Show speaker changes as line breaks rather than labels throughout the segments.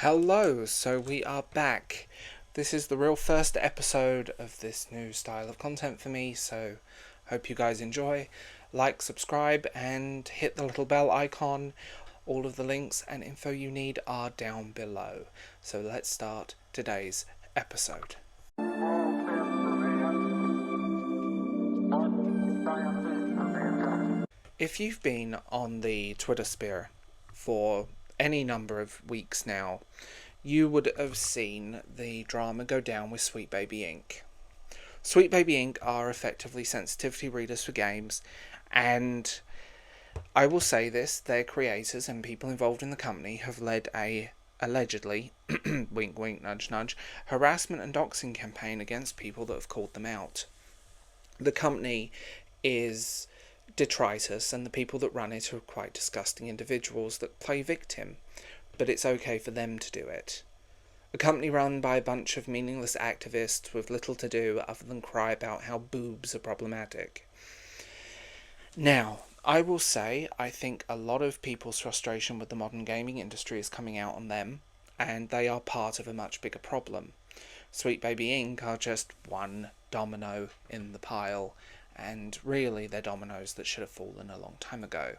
Hello, so we are back. This is the real first episode of this new style of content for me, so hope you guys enjoy. Like, subscribe, and hit the little bell icon. All of the links and info you need are down below. So let's start today's episode. If you've been on the Twitter sphere for any number of weeks now, you would have seen the drama go down with Sweet Baby Inc. Sweet Baby Inc. are effectively sensitivity readers for games, and I will say this, their creators and people involved in the company have led a allegedly, wink wink nudge nudge, harassment and doxing campaign against people that have called them out. The company is detritus, and the people that run it are quite disgusting individuals that play victim, but it's okay for them to do it. A company run by a bunch of meaningless activists with little to do other than cry about how boobs are problematic. Now, I will say, I think a lot of people's frustration with the modern gaming industry is coming out on them, and they are part of a much bigger problem. Sweet Baby Inc. are just one domino in the pile, and really they're dominoes that should have fallen a long time ago.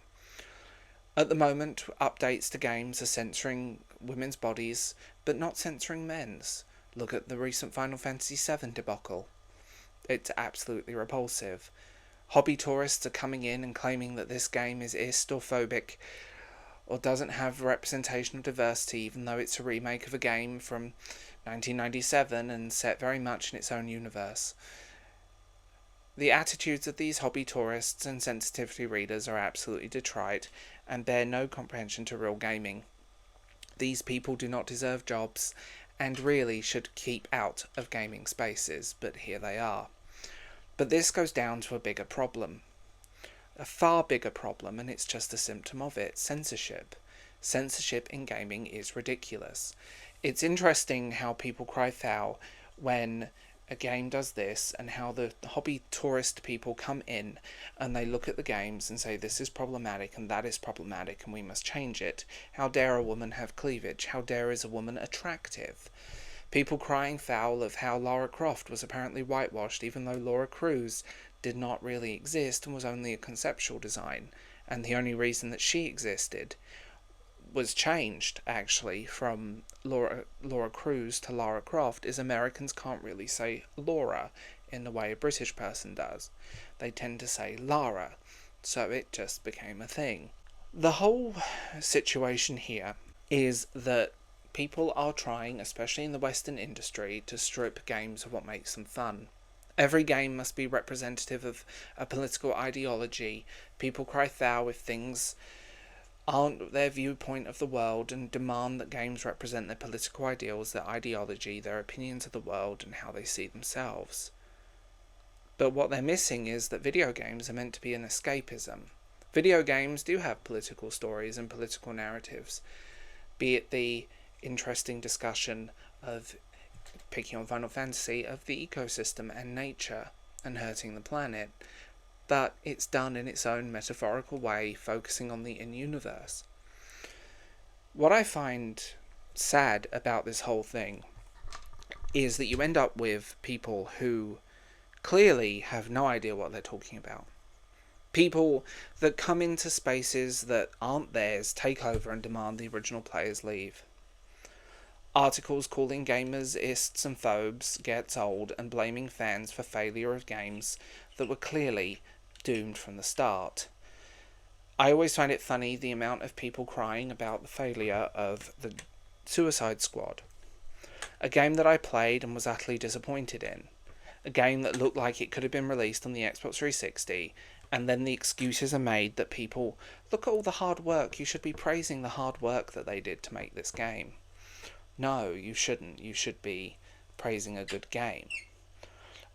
At the moment, updates to games are censoring women's bodies, but not censoring men's. Look at the recent Final Fantasy VII debacle. It's absolutely repulsive. Hobby tourists are coming in and claiming that this game is ist or phobic, or doesn't have representation of diversity, even though it's a remake of a game from 1997 and set very much in its own universe. The attitudes of these hobby tourists and sensitivity readers are absolutely detrite and bear no comprehension to real gaming. These people do not deserve jobs and really should keep out of gaming spaces, but here they are. But this goes down to a bigger problem. A far bigger problem, and it's just a symptom of it: censorship. Censorship in gaming is ridiculous. It's interesting how people cry foul when a game does this, and how the hobby tourist people come in and they look at the games and say this is problematic and that is problematic and we must change it. How dare a woman have cleavage? How dare is a woman attractive? People crying foul of how Lara Croft was apparently whitewashed, even though Laura Cruz did not really exist and was only a conceptual design, and the only reason that she existed was changed, actually, from Laura Cruz to Lara Croft, is Americans can't really say Laura in the way a British person does. They tend to say Lara, so it just became a thing. The whole situation here is that people are trying, especially in the Western industry, to strip games of what makes them fun. Every game must be representative of a political ideology. People cry foul if things aren't their viewpoint of the world and demand that games represent their political ideals, their ideology, their opinions of the world, and how they see themselves. But what they're missing is that video games are meant to be an escapism. Video games do have political stories and political narratives, be it the interesting discussion of, picking on Final Fantasy, of the ecosystem and nature and hurting the planet, but it's done in its own metaphorical way, focusing on the in-universe. What I find sad about this whole thing is that you end up with people who clearly have no idea what they're talking about. People that come into spaces that aren't theirs, take over and demand the original players leave. Articles calling gamers ists and phobes gets old, and blaming fans for failure of games that were clearly doomed from the start. I always find it funny the amount of people crying about the failure of the Suicide Squad. A game that I played and was utterly disappointed in. A game that looked like it could have been released on the Xbox 360, and then the excuses are made that people, look at all the hard work, you should be praising the hard work that they did to make this game. No, you shouldn't. You should be praising a good game.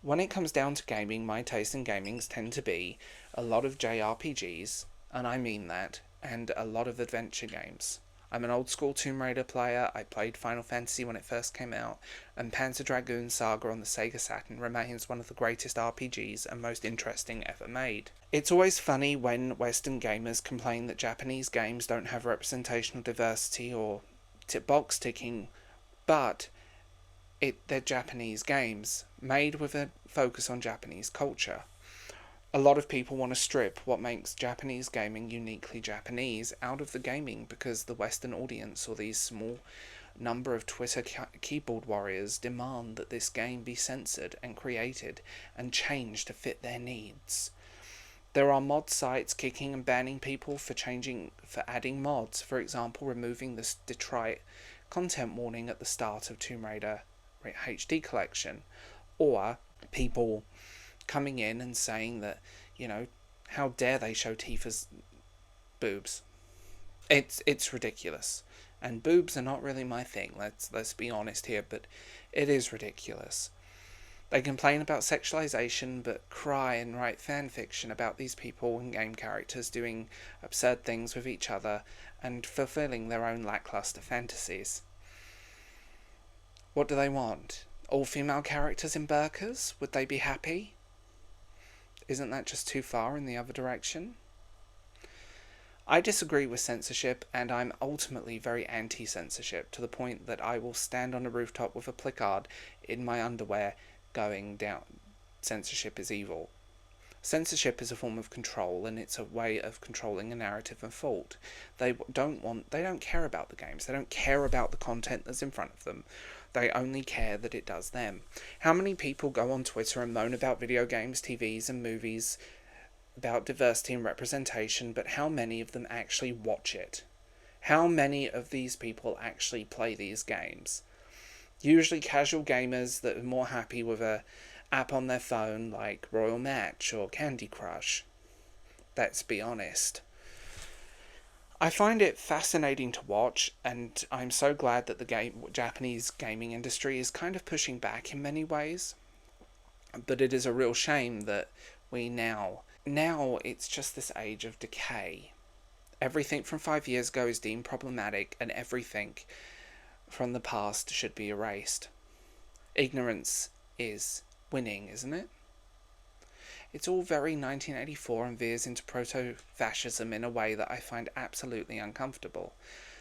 When it comes down to gaming, my taste in gamings tend to be a lot of JRPGs, and I mean that, and a lot of adventure games. I'm an old school Tomb Raider player. I played Final Fantasy when it first came out, and Panzer Dragoon Saga on the Sega Saturn remains one of the greatest RPGs and most interesting ever made. It's always funny when Western gamers complain that Japanese games don't have representational diversity or box ticking, but they're Japanese games made with a focus on Japanese culture. A lot of people want to strip what makes Japanese gaming uniquely Japanese out of the gaming because the Western audience, or these small number of Twitter keyboard warriors, demand that this game be censored and created and changed to fit their needs. There are mod sites kicking and banning people for adding mods, for example removing the detrite content warning at the start of Tomb Raider HD collection, or people coming in and saying that, how dare they show Tifa's boobs. It's ridiculous. And boobs are not really my thing, let's be honest here, but it is ridiculous. They complain about sexualization, but cry and write fan fiction about these people and game characters doing absurd things with each other and fulfilling their own lackluster fantasies. What do they want? All female characters in burqas? Would they be happy? Isn't that just too far in the other direction? I disagree with censorship, and I'm ultimately very anti-censorship, to the point that I will stand on a rooftop with a placard in my underwear going down, censorship is evil. Censorship is a form of control, and it's a way of controlling a narrative and thought. They don't care about the games. They don't care about the content that's in front of them. They only care that it does them. How many people go on Twitter and moan about video games, TVs, and movies, about diversity and representation, but how many of them actually watch it? How many of these people actually play these games? Usually casual gamers that are more happy with a app on their phone like Royal Match or Candy Crush. Let's be honest. I find it fascinating to watch, and I'm so glad that the Japanese gaming industry is kind of pushing back in many ways. But it is a real shame that we now it's just this age of decay. Everything from 5 years ago is deemed problematic, and everything from the past should be erased. Ignorance is winning, isn't it? It's all very 1984 and veers into proto-fascism in a way that I find absolutely uncomfortable.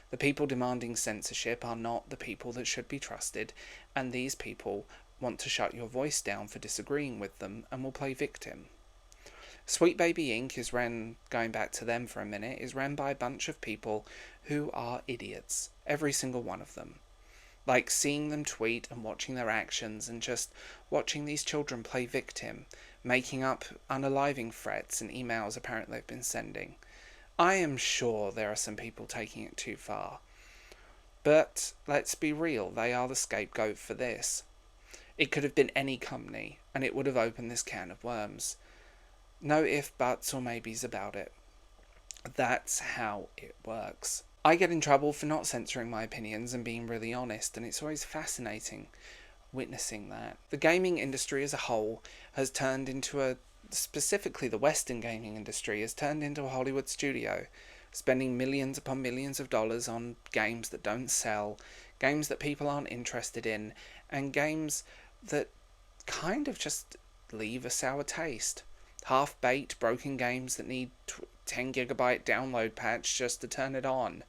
The people demanding censorship are not the people that should be trusted, and these people want to shut your voice down for disagreeing with them and will play victim. Sweet Baby Inc. is going back to them for a minute, is ran by a bunch of people who are idiots. Every single one of them. Like seeing them tweet and watching their actions and just watching these children play victim, making up unaliving threats and emails apparently they've been sending. I am sure there are some people taking it too far. But let's be real, they are the scapegoat for this. It could have been any company, and it would have opened this can of worms. No ifs, buts, or maybes about it. That's how it works. I get in trouble for not censoring my opinions and being really honest, and it's always fascinating witnessing that. The gaming industry as a whole has turned into specifically the Western gaming industry, has turned into a Hollywood studio, spending millions upon millions of dollars on games that don't sell, games that people aren't interested in, and games that kind of just leave a sour taste. Half-baked, broken games that need 10GB download patch just to turn it on.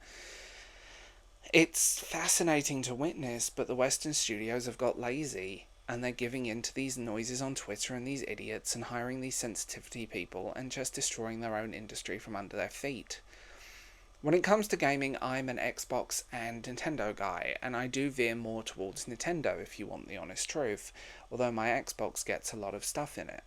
It's fascinating to witness, but the Western studios have got lazy, and they're giving in to these noises on Twitter and these idiots and hiring these sensitivity people and just destroying their own industry from under their feet. When it comes to gaming, I'm an Xbox and Nintendo guy, and I do veer more towards Nintendo if you want the honest truth, although my Xbox gets a lot of stuff in it.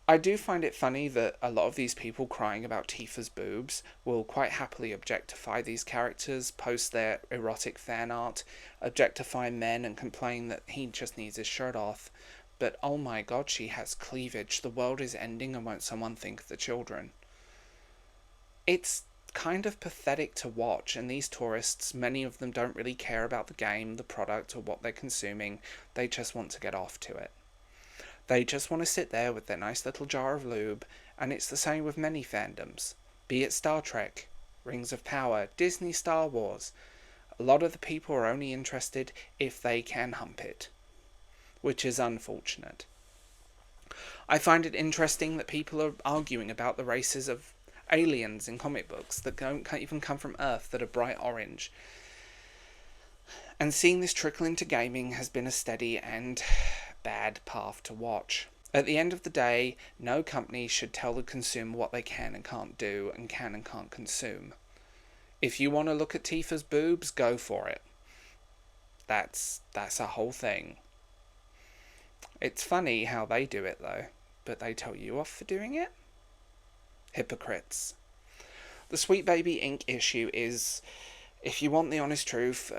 I do find it funny that a lot of these people crying about Tifa's boobs will quite happily objectify these characters, post their erotic fan art, objectify men and complain that he just needs his shirt off. But oh my god, she has cleavage, the world is ending, and won't someone think of the children? It's kind of pathetic to watch, and these tourists, many of them don't really care about the game, the product, or what they're consuming. They just want to get off to it. They just want to sit there with their nice little jar of lube, and it's the same with many fandoms. Be it Star Trek, Rings of Power, Disney, Star Wars. A lot of the people are only interested if they can hump it, which is unfortunate. I find it interesting that people are arguing about the races of aliens in comic books that can't even come from Earth, that are bright orange. And seeing this trickle into gaming has been a steady and bad path to watch. At the end of the day, no company should tell the consumer what they can and can't do and can and can't consume. If you want to look at Tifa's boobs, go for it. That's a whole thing. It's funny how they do it though, but they tell you off for doing it? Hypocrites. The Sweet Baby Inc. issue is, if you want the honest truth,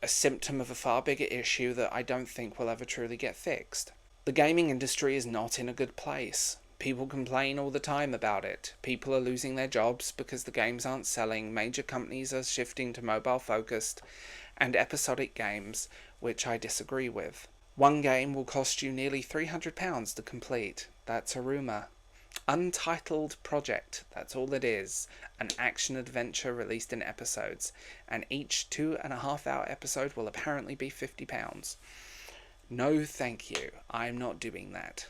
a symptom of a far bigger issue that I don't think will ever truly get fixed. The gaming industry is not in a good place. People complain all the time about it. People are losing their jobs because the games aren't selling. Major companies are shifting to mobile-focused and episodic games, which I disagree with. One game will cost you nearly £300 to complete. That's a rumour. Untitled project, that's all it is. An action-adventure released in episodes. And each 2.5-hour episode will apparently be £50. No thank you, I'm not doing that.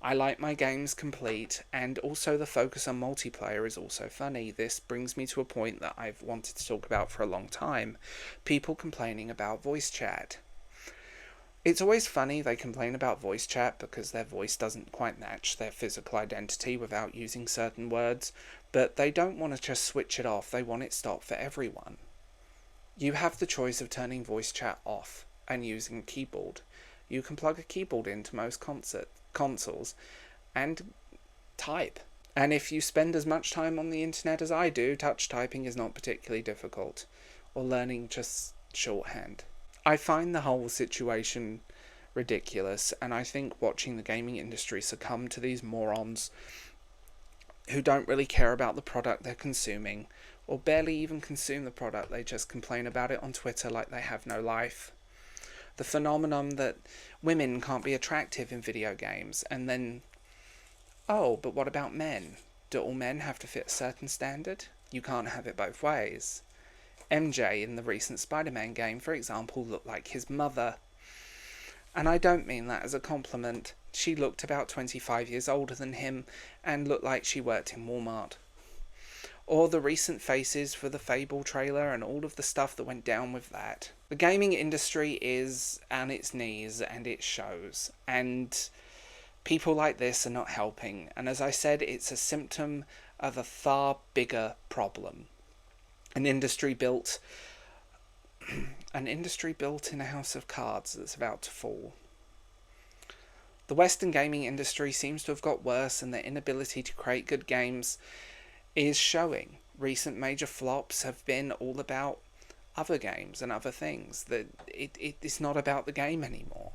I like my games complete, and also the focus on multiplayer is also funny. This brings me to a point that I've wanted to talk about for a long time. People complaining about voice chat. It's always funny they complain about voice chat because their voice doesn't quite match their physical identity without using certain words, but they don't want to just switch it off, they want it stopped for everyone. You have the choice of turning voice chat off and using a keyboard. You can plug a keyboard into most consoles and type. And if you spend as much time on the internet as I do, touch typing is not particularly difficult, or learning just shorthand. I find the whole situation ridiculous, and I think watching the gaming industry succumb to these morons who don't really care about the product they're consuming, or barely even consume the product, they just complain about it on Twitter like they have no life. The phenomenon that women can't be attractive in video games, and then, oh, but what about men? Do all men have to fit a certain standard? You can't have it both ways. MJ in the recent Spider-Man game, for example, looked like his mother. And I don't mean that as a compliment. She looked about 25 years older than him and looked like she worked in Walmart. Or the recent faces for the Fable trailer and all of the stuff that went down with that. The gaming industry is on its knees and it shows. And people like this are not helping. And as I said, it's a symptom of a far bigger problem. An industry built in a house of cards that's about to fall. The Western gaming industry seems to have got worse, and their inability to create good games is showing. Recent major flops have been all about other games and other things. That it's not about the game anymore.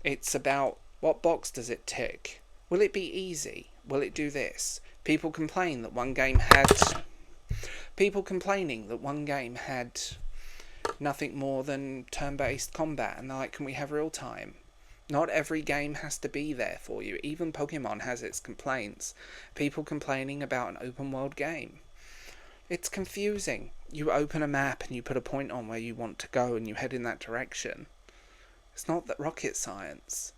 It's about what box does it tick? Will it be easy? Will it do this? People complaining that one game had nothing more than turn-based combat, and they're like, can we have real time? Not every game has to be there for you. Even Pokemon has its complaints. People complaining about an open world game. It's confusing. You open a map and you put a point on where you want to go and you head in that direction. It's not that rocket science.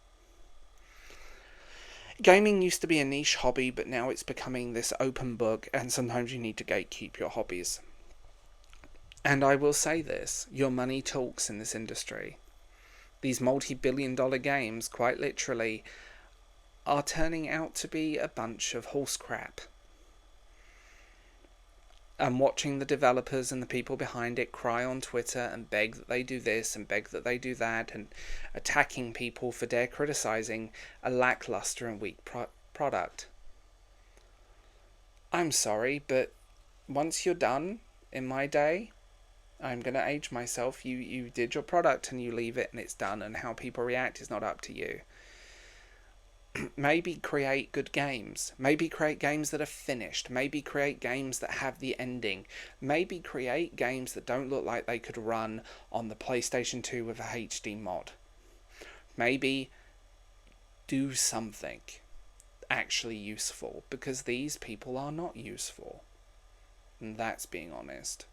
Gaming used to be a niche hobby, but now it's becoming this open book, and sometimes you need to gatekeep your hobbies. And I will say this, your money talks in this industry. These multi-billion-dollar games, quite literally, are turning out to be a bunch of horse crap. And watching the developers and the people behind it cry on Twitter and beg that they do this and beg that they do that, and attacking people for dare criticizing a lackluster and weak product. I'm sorry, but once you're done, in my day, I'm going to age myself. You did your product and you leave it and it's done, and how people react is not up to you. Maybe create good games. Maybe create games that are finished. Maybe create games that have the ending. Maybe create games that don't look like they could run on the PlayStation 2 with a HD mod. Maybe do something actually useful, because these people are not useful. And that's being honest.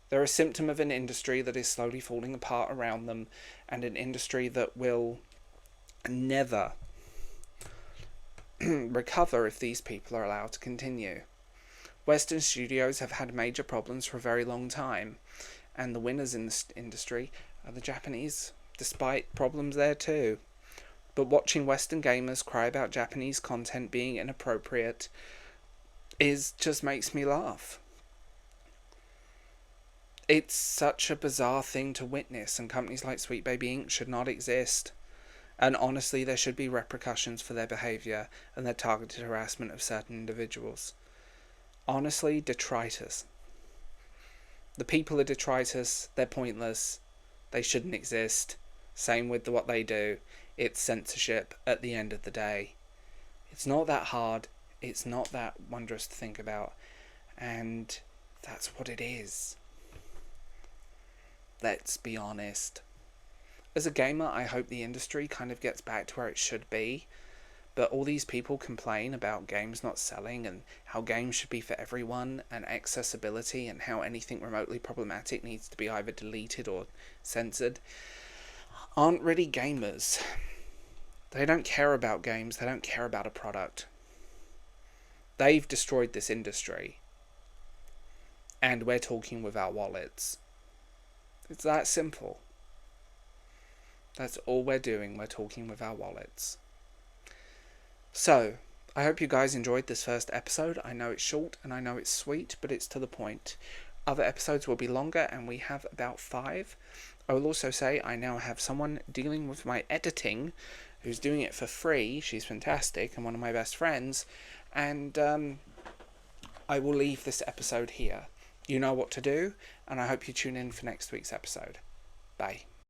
They're a symptom of an industry that is slowly falling apart around them, and an industry that will never recover if these people are allowed to continue. Western studios have had major problems for a very long time, and the winners in this industry are the Japanese, despite problems there too. But watching Western gamers cry about Japanese content being inappropriate just makes me laugh. It's such a bizarre thing to witness, and companies like Sweet Baby Inc. should not exist. And honestly, there should be repercussions for their behaviour and their targeted harassment of certain individuals. Honestly, detritus. The people are detritus, they're pointless, they shouldn't exist. Same with what they do. It's censorship at the end of the day. It's not that hard, it's not that wondrous to think about, and that's what it is. Let's be honest. As a gamer, I hope the industry kind of gets back to where it should be, but all these people complain about games not selling and how games should be for everyone and accessibility and how anything remotely problematic needs to be either deleted or censored, aren't really gamers. They don't care about games, they don't care about a product. They've destroyed this industry, and we're talking with our wallets. It's that simple. That's all we're doing, we're talking with our wallets. So, I hope you guys enjoyed this first episode. I know it's short and I know it's sweet, but it's to the point. Other episodes will be longer, and we have about 5. I will also say I now have someone dealing with my editing who's doing it for free. She's fantastic and one of my best friends. And I will leave this episode here. You know what to do, and I hope you tune in for next week's episode. Bye.